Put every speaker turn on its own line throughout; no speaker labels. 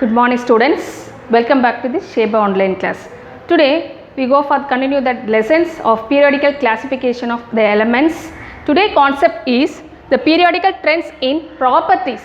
Good morning students, welcome back to this Sheba online class. Today we go for continue that lessons of periodical classification of the elements. Today concept is the periodical trends in properties.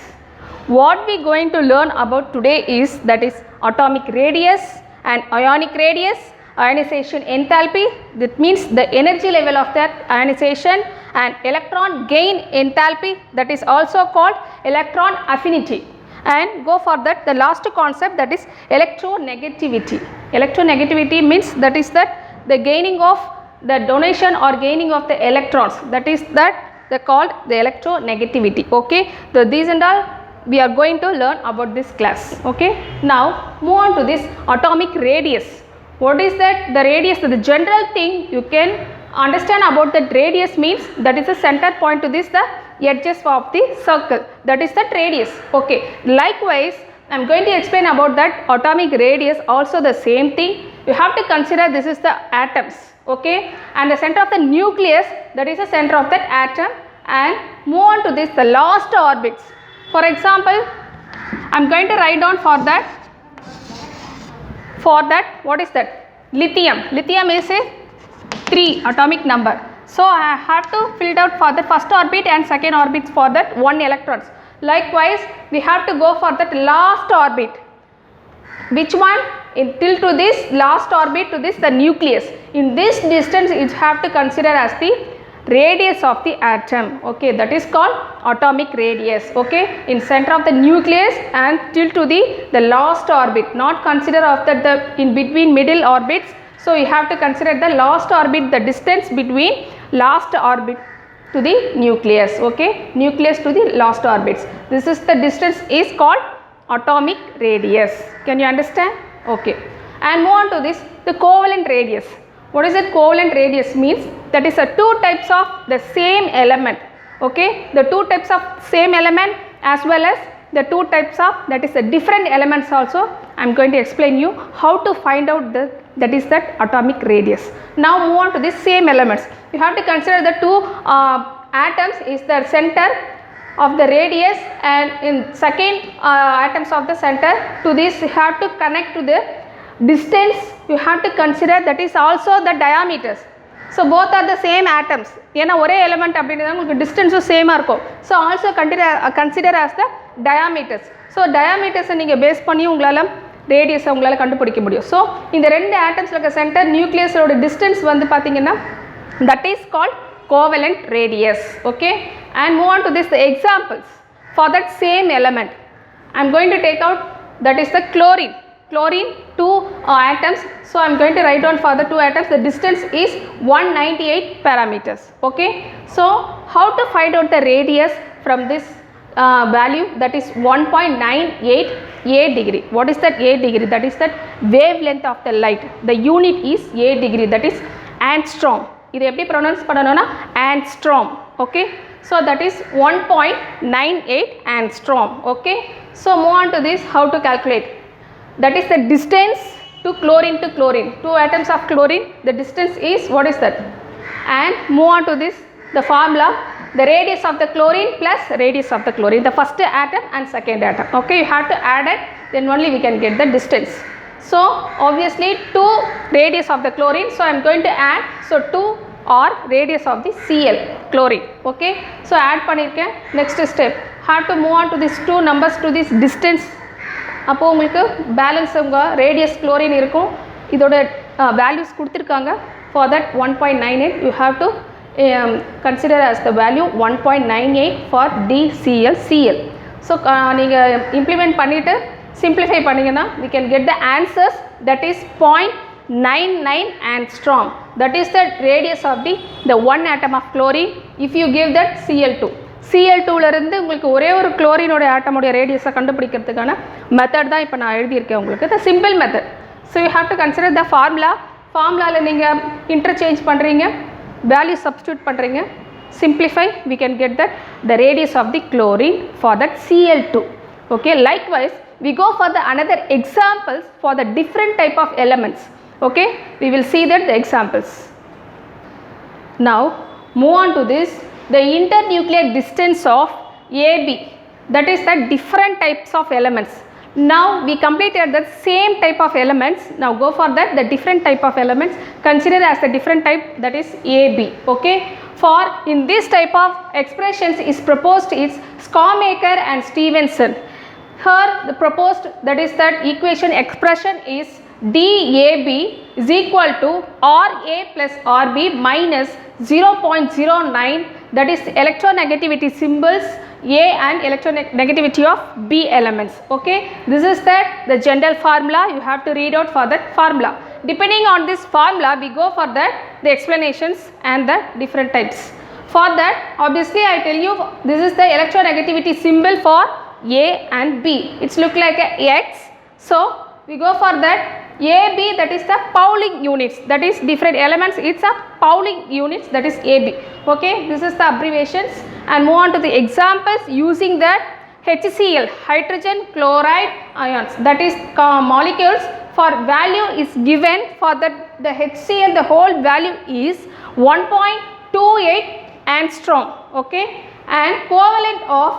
What we going to learn about today is that is atomic radius and ionic radius, ionization enthalpy, that means the energy level of that ionization, and electron gain enthalpy, that is also called electron affinity. And go for that the last concept, that is electronegativity. Electronegativity means that is that the gaining of the donation or gaining of the electrons, that is that they called the electronegativity. Okay, so these and all we are going to learn about this class. Okay, now move on to this atomic radius. What is that? The radius, the general thing you can understand about that radius means that is the center point to this the edges of the circle, that is that radius. Okay, likewise I am going to explain about that atomic radius, also the same thing. You have to consider this is the atoms, okay, and the center of the nucleus, that is the center of that atom. And move on to this the last orbits. For example, I am going to write down for that what is that? Lithium. Lithium is a 3 atomic number. So I have to fill out for the first orbit and second orbits for that 1 electrons. Likewise, we have to go for that last orbit. Which one? Till to this last orbit to this the nucleus. In this distance, you have to consider as the radius of the atom. Okay, that is called atomic radius. Okay, in center of the nucleus and till to the last orbit. Not consider of that the in between middle orbits. So you have to consider the last orbit, the distance between last orbit to the nucleus. Okay, nucleus to the last orbits. This is the distance is called atomic radius. Can you understand? Okay, and move on to this the covalent radius. What is it? Covalent radius means that is a two types of the same element. Okay, the two types of same element as well as the two types of that is the different elements also. I am going to explain you how to find out that is that atomic radius. Now move on to the same elements. You have to consider the two atoms is the center of the radius, and in second atoms of the center to this you have to connect to the distance. You have to consider that is also the diameters. So both are the same atoms. ஏன்னா ஒரே element அப்படின்றத உங்களுக்கு டிஸ்டன்ஸும் சேமாக இருக்கும். So also consider as த diameters. So diameters நீங்கள் base பண்ணி உங்களால் ரேடியஸை உங்களால் கண்டுபிடிக்க முடியும். ஸோ இந்த ரெண்டு ஆட்டம்ஸில் இருக்க சென்டர் நியூக்ளியஸோட டிஸ்டன்ஸ் வந்து பார்த்தீங்கன்னா that is called covalent radius. Okay, and move on to this the examples for that same element. I am going to take out that is the chlorine. Chlorine 2 atoms. So I am going to write down for the 2 atoms the distance is 198 parameters. Okay, so how to find out the radius from this value, that is 1.98 A degree. What is that A degree? That is that wavelength of the light. The unit is A degree, that is angstrom. இது எப்படி pronounce பண்ணனும்னா angstrom. Okay, so that is 1.98 angstrom. Okay, so move on to this how to calculate. That is the distance to chlorine to chlorine. 2 atoms of chlorine, the distance is what is that? And move on to this the formula, the radius of the chlorine plus radius of the chlorine, the first atom and second atom. Okay, you have to add it, then only we can get the distance. So obviously 2 radius of the chlorine, so I am going to add, so 2 or radius of the Cl chlorine. Okay, so add பண்ணிருக்கேன். Next step, have to move on to these 2 numbers to this distance. அப்போ உங்களுக்கு balance உங்கள் radius chlorine இருக்கும். இதோட values கொடுத்துருக்காங்க. For that 1.98 you have to consider as the value 1.98 for DCl Cl. So நீங்கள் implement பண்ணிட்டு simplify பண்ணிங்கன்னா we can get the answers, that is 0.99 angstrom. That is the radius of the one atom of chlorine if you give that Cl2. Cl2ல இருந்து உங்களுக்கு ஒரே ஒரு குளோரினோட ஆட்டமோட ரேடியஸை கண்டுபிடிக்கிறதுக்கான method தான் இப்போ நான் எழுதியிருக்கேன் உங்களுக்கு. The simple method. So you have to consider the ஃபார்முலாவில் நீங்கள் இன்டர்சேஞ்ச் பண்ணுறீங்க, வேல்யூ சப்ஸ்டியூட் பண்ணுறீங்க, simplify, we can get that the radius of the chlorine for that Cl2. Okay, likewise we go for the another examples for the different type of elements. Okay, we will see that the examples. Now move on to this the internuclear distance of AB, that is the different types of elements. Now we completed the same type of elements. Now go for that the different type of elements. Consider as the different type, that is AB. Okay. For in this type of expressions is proposed is Schumacher and Stevenson. Here the proposed, that is that equation expression is DAB is equal to RA plus RB minus 0.09, that is electronegativity symbols A and electronegativity of B elements. Okay, this is the general formula. You have to read out for that formula. Depending on this formula, we go for the explanations and the different types. For that, obviously I tell you this is the electronegativity symbol for A and B. It's look like a X. So we go for that. AB, that is the Pauling units, that is different elements, it's a Pauling units, that is AB. Okay, this is the abbreviations, and move on to the examples using that HCl, hydrogen chloride ions, that is molecules for value is given for the HCl, the whole value is 1.28 angstrom. Okay, and covalent of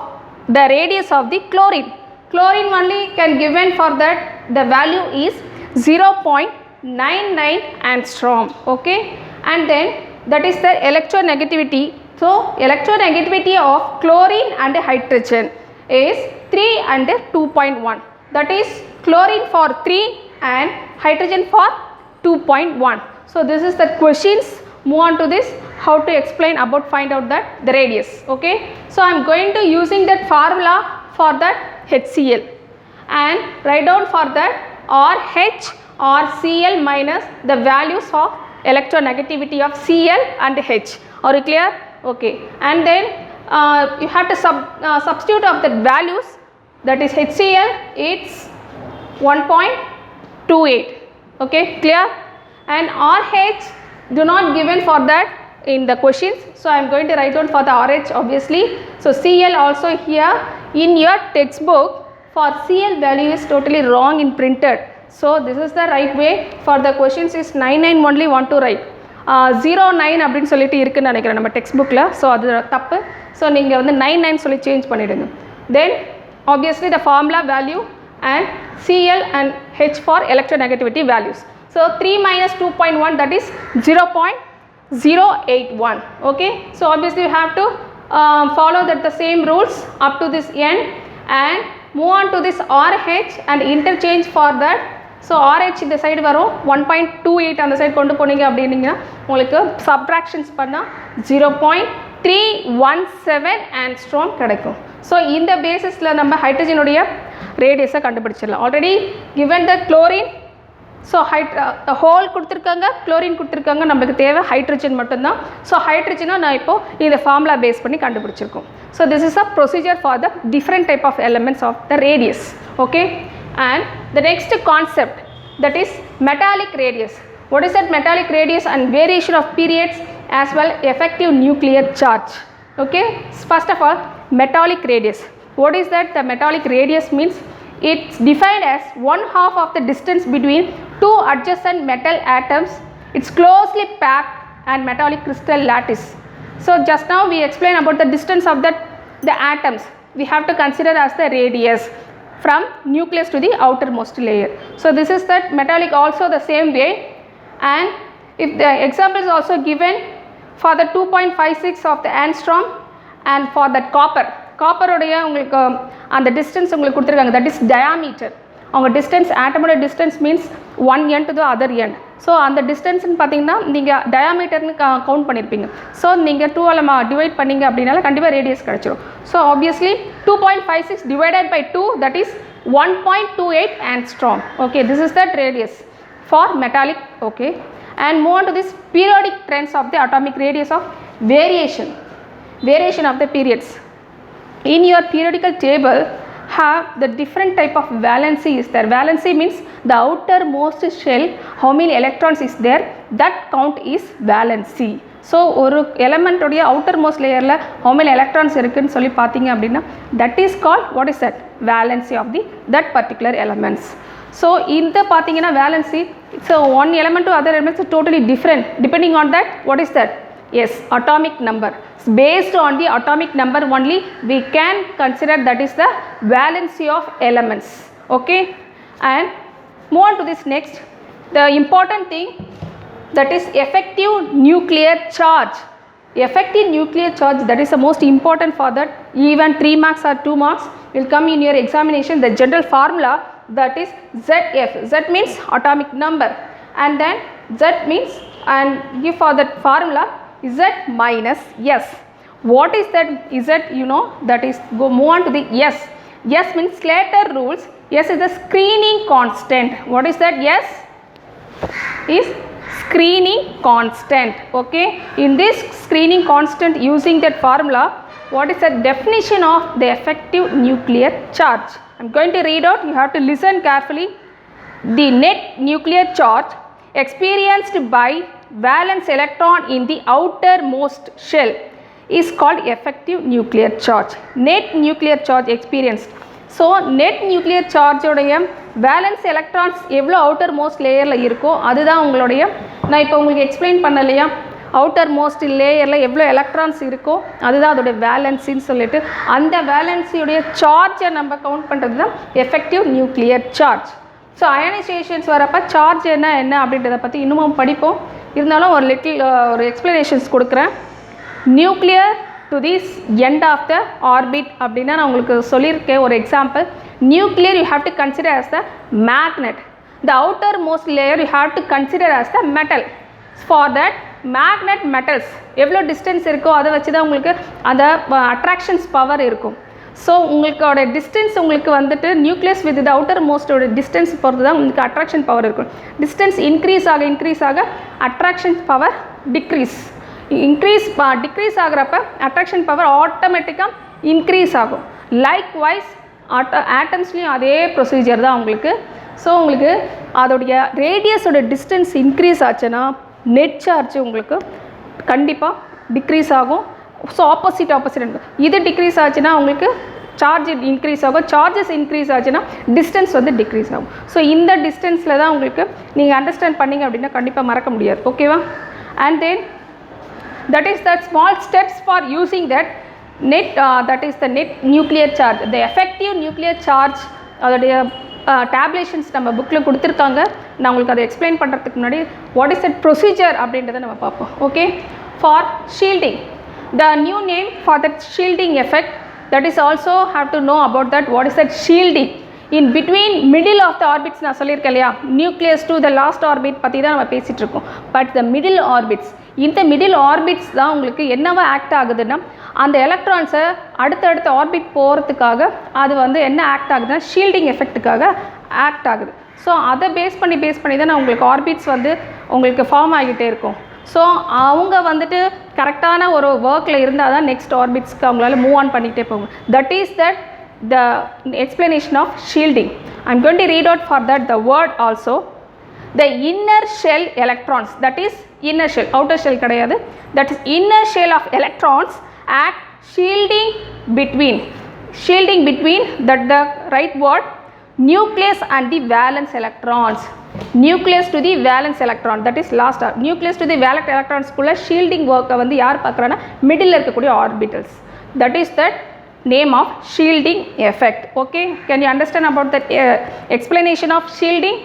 the radius of the chlorine. Chlorine only can given for that the value is 0.99 angstrom. Okay, and then that is the electronegativity. So electronegativity of chlorine and hydrogen is 3 and 2.1, that is chlorine for 3 and hydrogen for 2.1. So this is the questions. Move on to this, how to explain about, find out that the radius. Okay, so I am going to using that formula for that HCl and write down for that RH or Cl minus the values of electronegativity of Cl and H. Are you clear? Okay, and then you have to substitute of the values, that is HCl, it's 1.28. Okay, clear? And RH do not given for that in the questions, so I am going to write down for the RH obviously. So Cl also here in your textbook for Cl value is totally wrong in printed. So this is the right way. For the questions is 99 only want to write 09 அப்படினு சொல்லிட்டு இருக்குன்னு நினைக்கிறேன் நம்ம text புக்ல. So அது தப்பு. So நீங்கள் வந்து 99 சொல்லி சேஞ்ச் பண்ணிடுங்க. Then obviously the formula value and Cl and H for electronegativity values. So 3 minus 2.1, that is 0.081. Okay, so obviously you have to follow that the same rules up to this end and move on to this RH and interchange for that. So RH இந்த side வரும் 1.28 அந்த side கொண்டு போனீங்க அப்படின்னீங்கன்னா உங்களுக்கு subtractions பண்ணால் 0.317 angstrom கிடைக்கும். So இந்த பேசிஸில் நம்ம ஹைட்ரஜனுடைய ரேடியஸை கண்டுபிடிச்சிடலாம். Already given the chlorine, so whole கொடுத்துருக்காங்க, குளோரின் கொடுத்துருக்காங்க, நம்மளுக்கு தேவை ஹைட்ரஜன் மட்டும்தான். ஸோ ஹைட்ரஜனை நான் இப்போது இந்த ஃபார்முலா பேஸ் பண்ணி கண்டுபிடிச்சிருக்கோம். So this is a procedure for the different type of elements of the radius. Okay, and the next concept, that is metallic radius. What is that metallic radius and variation of periods as well effective nuclear charge. Okay, first of all metallic radius. What is that? The metallic radius means it's defined as 1/2 of the distance between two adjacent metal atoms. It's closely packed and metallic crystal lattice. So just now we explained about the distance of the atoms. We have to consider as the radius from nucleus to the outermost layer. So this is that metallic also the same way. And if the example is also given for the 2.56 of the angstrom and for that copper உடைய உங்களுக்கு அந்த distance உங்களுக்கு கொடுத்துருக்காங்க, that is diameter. அவங்க distance ஆட்டமோட distance means 1 end to the other end. ஸோ அந்த டிஸ்டன்ஸ்னு பார்த்தீங்கன்னா நீங்கள் டயாமீட்டர்னு கவுண்ட் பண்ணியிருப்பீங்க. ஸோ நீங்கள் 2ஆல் டிவைட் பண்ணிங்க அப்படின்னால கண்டிப்பாக ரேடியஸ் கிடச்சிரும். So obviously 2.56 divided by 2, that is 1.28 angstrom. Okay, this is that radius for metallic. Okay, and move on to this periodic trends of the atomic radius of variation of the periods. In your periodical table have the different type of valency is there. Valency means the outermost shell, how many electrons is there, that count is valency. So ஒரு element உடைய outermost layerல how many electrons இருக்குன்னு சொல்லி பார்த்தீங்க அப்படின்னா that is called, what is that, valency of that particular elements. So இந்த பார்த்தீங்கன்னா valency, so one element to other elements is totally different depending on that, what is that, yes, atomic number. Based on the atomic number only we can consider that is the valency of elements. Okay, and move on to this next. The important thing, that is effective nuclear charge. Effective nuclear charge, that is the most important for that. Even 3 marks or 2 marks will come in your examination. The general formula, that is ZF. Z means atomic number, and then Z means, and give for that formula Z minus S. What is that Z? You know, that is, go move on to the S. S means Slater rules. S is the screening constant. What is that? S is screening constant. Okay, in this screening constant, using that formula, what is the definition of the effective nuclear charge? I am going to read out, you have to listen carefully. The net nuclear charge experienced by valence electron in the outermost shell is called effective nuclear charge. Net nuclear charge experienced. So net nuclear charge உடைய valence electrons எவ்வளோ outer most லேயரில் இருக்கோ அதுதான் உங்களுடைய, நான் இப்போ உங்களுக்கு explain பண்ணலையா, அவுட்டர் மோஸ்ட் லேயரில் எவ்வளோ எலக்ட்ரான்ஸ் இருக்கோ அதுதான் அதோடைய வேலன்சின்னு சொல்லிட்டு, அந்த வேலன்சியுடைய சார்ஜை நம்ம கவுண்ட் பண்ணுறது தான் எஃபெக்டிவ் நியூக்ளியர் சார்ஜ். ஸோ அயனைசேஷன்ஸ் வரப்போ சார்ஜ் என்ன அப்படின்றத பற்றி இன்னமும் படிப்போம். இருந்தாலும் ஒரு லிட்டில் ஒரு எக்ஸ்ப்ளனேஷன்ஸ் கொடுக்குறேன். Nuclear to this end of the orbit அப்படின்னா நான் உங்களுக்கு சொல்லியிருக்கேன் ஒரு example. Nuclear you have to consider as the magnet. The outermost layer you have to consider as the metal. For that magnet metals எவ்வளோ distance இருக்கோ அதை வச்சு தான் உங்களுக்கு அந்த அட்ராக்ஷன்ஸ் பவர் இருக்கும். ஸோ உங்களுக்கோட டிஸ்டன்ஸ் உங்களுக்கு வந்துட்டு நியூக்ளியஸ் வித் த அவுட்டர் மோஸ்டோட டிஸ்டன்ஸ் பொறுத்து தான் உங்களுக்கு அட்ராக்ஷன் பவர் இருக்கும். டிஸ்டன்ஸ் இன்க்ரீஸ் ஆக அட்ராக்ஷன் பவர் டிக்ரீஸ் ஆகிறப்ப அட்ராக்ஷன் பவர் ஆட்டோமேட்டிக்காக இன்க்ரீஸ் ஆகும். லைக் வைஸ் ஆட்டம்ஸ்லேயும் அதே ப்ரொசீஜர் தான் உங்களுக்கு. ஸோ உங்களுக்கு அதோடைய ரேடியஸோட டிஸ்டன்ஸ் இன்க்ரீஸ் ஆச்சுன்னா நெட் சார்ஜ் உங்களுக்கு கண்டிப்பாக டிக்ரீஸ் ஆகும். ஸோ ஆப்போசிட் இது டிக்ரீஸ் ஆச்சுன்னா உங்களுக்கு சார்ஜ் இன்க்ரீஸ் ஆகும். சார்ஜஸ் இன்க்ரீஸ் ஆச்சுன்னா டிஸ்டன்ஸ் வந்து டிக்ரீஸ் ஆகும். ஸோ இந்த டிஸ்டன்ஸில் தான் உங்களுக்கு நீங்கள் அண்டர்ஸ்டாண்ட் பண்ணிங்க அப்படின்னா கண்டிப்பாக மறக்க முடியாது. ஓகேவா? And then that is the small steps for using that net, that is the net nuclear charge. The effective nuclear charge அதோடைய டேப்லேஷன்ஸ் நம்ம புக்கில் கொடுத்துருக்காங்க. நான் உங்களுக்கு அதை எக்ஸ்பிளைன் பண்ணுறதுக்கு முன்னாடி வாட் இஸ் தட் ப்ரொசீஜர் அப்படின்றத நம்ம பார்ப்போம். Okay, for shielding, the new name for that shielding effect, that is also have to know about that. What is that shielding? In between middle of the orbits நான் சொல்லியிருக்கேன் இல்லையா, nucleus to the last orbit பற்றி தான் நம்ம பேசிகிட்டு இருக்கோம். But the middle orbits, இந்த middle orbits தான் உங்களுக்கு என்னவா ஆக்ட் ஆகுதுன்னா, அந்த எலக்ட்ரான்ஸை அடுத்தடுத்த ஆர்பிட் போகிறதுக்காக அது வந்து என்ன ஆக்ட் ஆகுதுன்னா ஷீல்டிங் எஃபெக்ட்டுக்காக ஆக்ட் ஆகுது. ஸோ அதை பேஸ் பண்ணி தான் உங்களுக்கு ஆர்பிட்ஸ் வந்து உங்களுக்கு ஃபார்ம் ஆகிட்டே இருக்கும். ஸோ அவங்க வந்துட்டு கரெக்டான ஒரு ஒர்க்கில் இருந்தால் தான் நெக்ஸ்ட் ஆர்பிட்ஸ்க்கு அவங்களால மூவ் ஆன் பண்ணிகிட்டே போகும். That is that the explanation of shielding. I am going to read out for that the word also. The inner shell electrons, that is inner shell, outer shell kadayadu, that is inner shell of electrons act shielding between, that the right word, nucleus and the valence electrons. Nucleus to the valence electron, that is last nucleus to the valence electrons kulla shielding work வந்து யார் பார்க்குறான்னா middle இருக்கக்கூடிய orbitals. that is that name of shielding effect. Okay, can you understand about that explanation of shielding?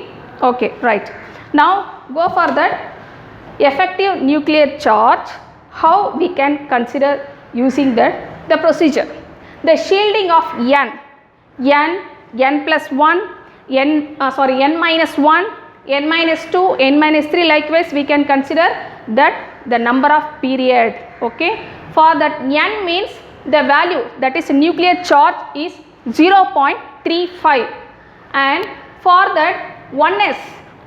Okay, right. Now go for that effective nuclear charge, how we can consider using that the procedure. The shielding of n plus 1, n minus 1, n minus 2, n minus 3, likewise we can consider that the number of period. Okay, for that n means the value, that is nuclear charge is 0.35, and for that 1s,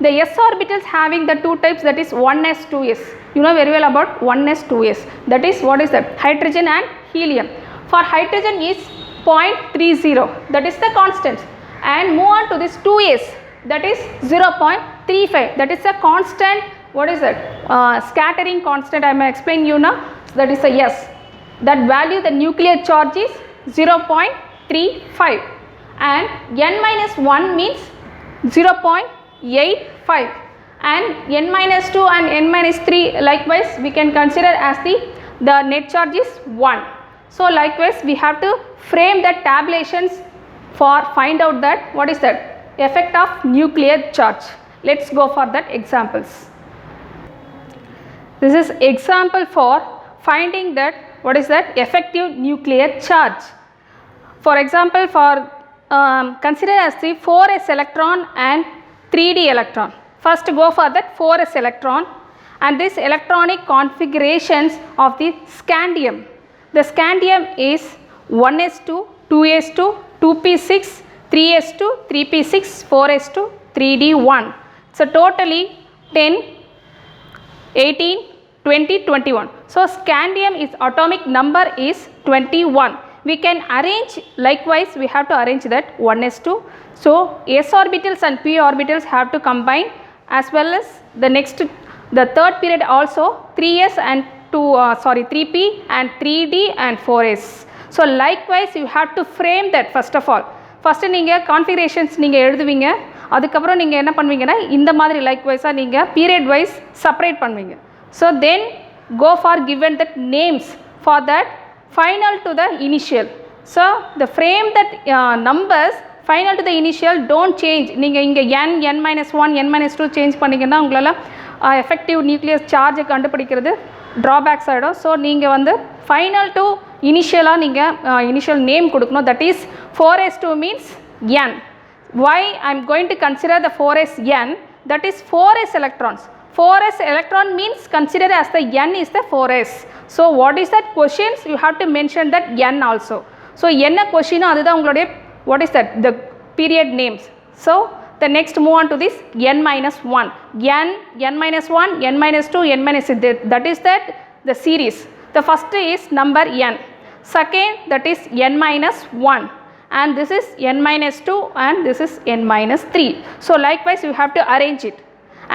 the s orbitals having the two types, that is 1s 2s. You know very well about 1s 2s, that is what is that, hydrogen and helium. For hydrogen is 0.30, that is the constant, and move on to this 2s, that is 0.35, that is a constant. What is that? Scattering constant. I am explaining you now. That is a s. That value, the nuclear charge is 0.35, and n minus 1 means 0.85, and n minus 2 and n minus 3 likewise we can consider as the net charge is 1. So likewise we have to frame the tabulations for find out that what is that effect of nuclear charge. Let's go for that examples. This is example for finding that what is that effective nuclear charge. For example, for consider as the 4s electron and 3d electron. First go for that 4s electron and this electronic configurations of the scandium. The scandium is 1s2, 2s2, 2p6, 3s2, 3p6, 4s2, 3d1. So totally 10, 18, 20, 21. So scandium is atomic number is 21. We can arrange, likewise we have to arrange that 1s2. So s orbitals and p orbitals have to combine, as well as the third period also 3s and 3p and 3d and 4s. So likewise you have to frame that. First of all, first நீங்கள் configurations நீங்கள் எழுதுவீங்க, அதுக்கப்புறம் நீங்கள் என்ன பண்ணுவீங்கன்னா இந்த மாதிரி likewise நீங்கள் period wise separate பண்ணுவீங்க. So then go for given that names for that final to the initial. So the frame that numbers final to the initial don't change. நீங்கள் இங்கே n -1 n -2 change பண்ணிங்கன்னா உங்களால் effective nuclear charge கண்டுபிடிக்கிறது drawbacks ஆகிடும். So நீங்கள் வந்து final to initialaக நீங்கள் initial name கொடுக்கணும். That is 4s2 means n. Why I am going to consider the 4s n? That is 4s electrons. 4s electron means consider as the n is the 4s. So what is that questions? You have to mention that n also. So என்ன question அதுதான் உங்களுடைய what is that the period names. So the next move on to this n minus 1, n minus 1, n minus 2, n minus 3, that is that the series. The first is number n, second that is n minus 1, and this is n minus 2 and this is n minus 3. So likewise you have to arrange it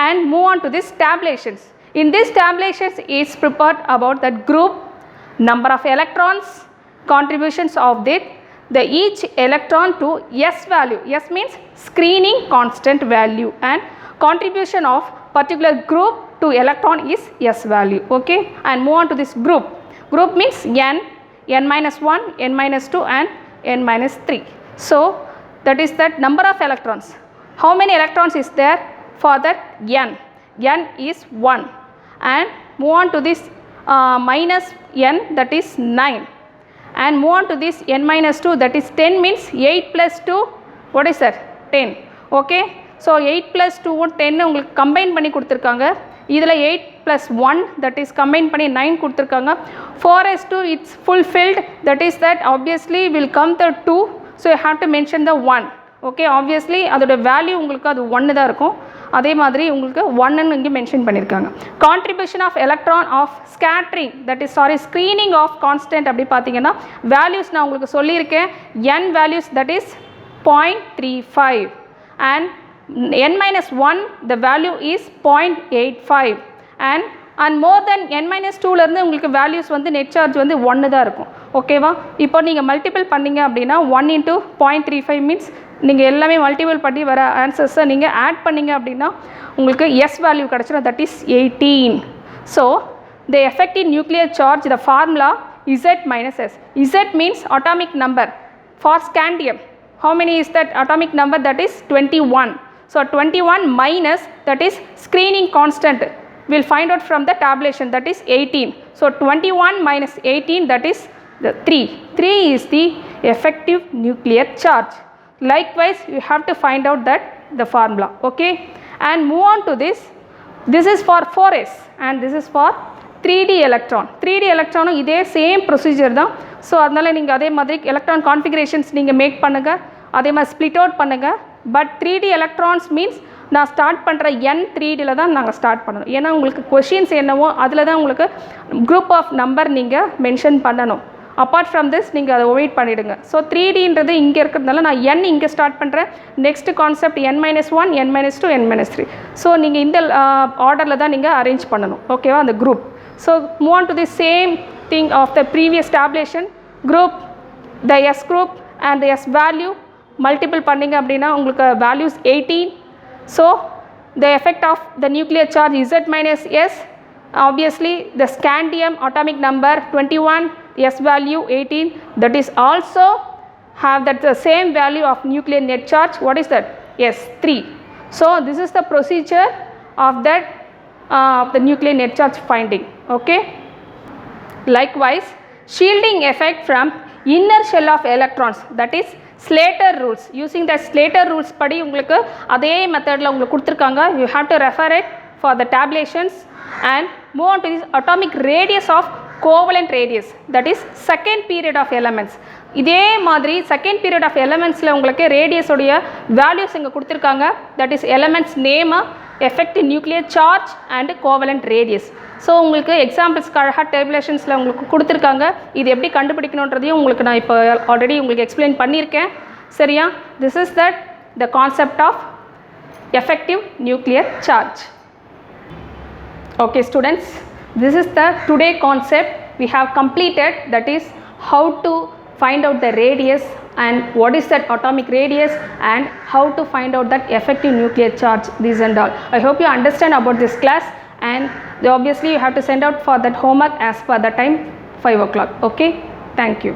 and move on to this tabulations. In this tabulations is prepared about that group, number of electrons, contributions of the each electron to s value. S means screening constant value, and contribution of particular group to electron is s value. Okay, and move on to this group. Group means n, n minus 1, n minus 2 and n minus 3. So that is that number of electrons. How many electrons is there for that n? N is 1, and move on to this minus n, that is 9, and move on to this n minus 2, that is 10 means 8 plus 2, what is that? 10. Okay, so 8 plus 2 10 உங்களுக்கு combine பண்ணி கொடுத்திருக்காங்க. இதில் 8 plus 1, that is combine பண்ணி 9 கொடுத்திருக்காங்க. 4s2 it's fulfilled, that is that obviously will come the 2, so you have to mention the 1. Okay, obviously அதோட value உங்களுக்கு அது 1 தான் இருக்கும். அதே மாதிரி உங்களுக்கு 1 ன்னு இங்கே மென்ஷன் பண்ணியிருக்காங்க. Contribution of electron of scattering, that is screening of constant அப்படி பார்த்தீங்கன்னா வேல்யூஸ் நான் உங்களுக்கு சொல்லியிருக்கேன். n values that is 0.35 and n minus 1 the value is 0.85 and more than n minus 2 இருந்து உங்களுக்கு வேல்யூஸ் வந்து நெட் சார்ஜ் வந்து 1 தான் இருக்கும். ஓகேவா? இப்போ நீங்கள் மல்டிபிள் பண்ணிங்க அப்படின்னா 1 into 0.35 மீன்ஸ் நீங்கள் எல்லாமே மல்டிபிள் பண்ணி வர ஆன்சர்ஸை நீங்கள் ஆட் பண்ணிங்க அப்படின்னா உங்களுக்கு எஸ் வேல்யூ கிடச்சிடும், that is 18. So the effective nuclear charge the formula Z minus S. Z means atomic number. For scandium, how many is that atomic number? That is 21. So 21 minus, that is screening constant, we'll find out from the tabulation, that is 18. So 21 minus 18, that is the 3. 3 is the effective nuclear charge. Likewise you have to find out that the formula. Okay, and move on to this. This is for 4s and this is for 3d electron. 3d electron இதே same procedure தான். So அதனால் நீங்கள் அதே மாதிரி electron configurations நீங்கள் make பண்ணுங்கள், அதே மாதிரி ஸ்ப்ளிட் அவுட் பண்ணுங்கள். பட் 3d எலக்ட்ரான்ஸ் மீன்ஸ் நான் ஸ்டார்ட் பண்ணுற n 3dல தான் நாங்கள் ஸ்டார்ட் பண்ணணும். ஏன்னா உங்களுக்கு கொஷின்ஸ் என்னவோ அதில் தான் உங்களுக்கு குரூப் ஆஃப் நம்பர் நீங்கள் மென்ஷன் பண்ணணும். அப்பார்ட் ஃப்ரம் திஸ் நீங்கள் அதை ஒமிட் பண்ணிவிடுங்க. ஸோ 3dன்றது இங்கே இருக்கிறதுனால நான் n இங்கே ஸ்டார்ட் பண்ணுறேன். Next concept n minus 1, n minus 2, n minus 3. So நீங்கள் இந்த ஆர்டரில் தான் நீங்கள் அரேஞ்ச் பண்ணணும். ஓகேவா? அந்த குரூப். So move on to the same thing of the previous tabulation. Group, the s group and the s value multiple பண்ணிங்க அப்படின்னா உங்களுக்கு values 18. So the effect of the nuclear charge Z minus S, obviously the scandium atomic number 21, S value 18, that is also have that the same value of nuclear net charge. What is that? Yes, 3. So this is the procedure of that of the nuclear net charge finding. Okay. Likewise, shielding effect from inner shell of electrons, that is Slater rules. Using the Slater rules படி உங்களுக்கு அதே மெத்தடில் உங்களுக்கு கொடுத்துருக்காங்க. You have to refer it for the tabulations and move on to this atomic radius of covalent radius, that is second period of elements. இதே மாதிரி second period of எலமெண்ட்ஸில் உங்களுக்கு ரேடியஸோடைய values இங்கே கொடுத்துருக்காங்க. That is elements name, effective nuclear charge and covalent radius. So உங்களுக்கு எக்ஸாம்பிள்ஸ்க்கு அழகாக டேபுலேஷன்ஸில் உங்களுக்கு கொடுத்துருக்காங்க. இது எப்படி கண்டுபிடிக்கணுன்றதையும் உங்களுக்கு நான் இப்போ ஆல்ரெடி உங்களுக்கு எக்ஸ்பிளைன் பண்ணியிருக்கேன். சரியா? This is that the concept of effective nuclear charge. Okay students, this is the today concept we have completed, that is how to find out the radius and what is that atomic radius and how to find out that effective nuclear charge, this and all. I hope you understand about this class, and obviously you have to send out for that homework as per the time 5 o'clock. Okay, thank you.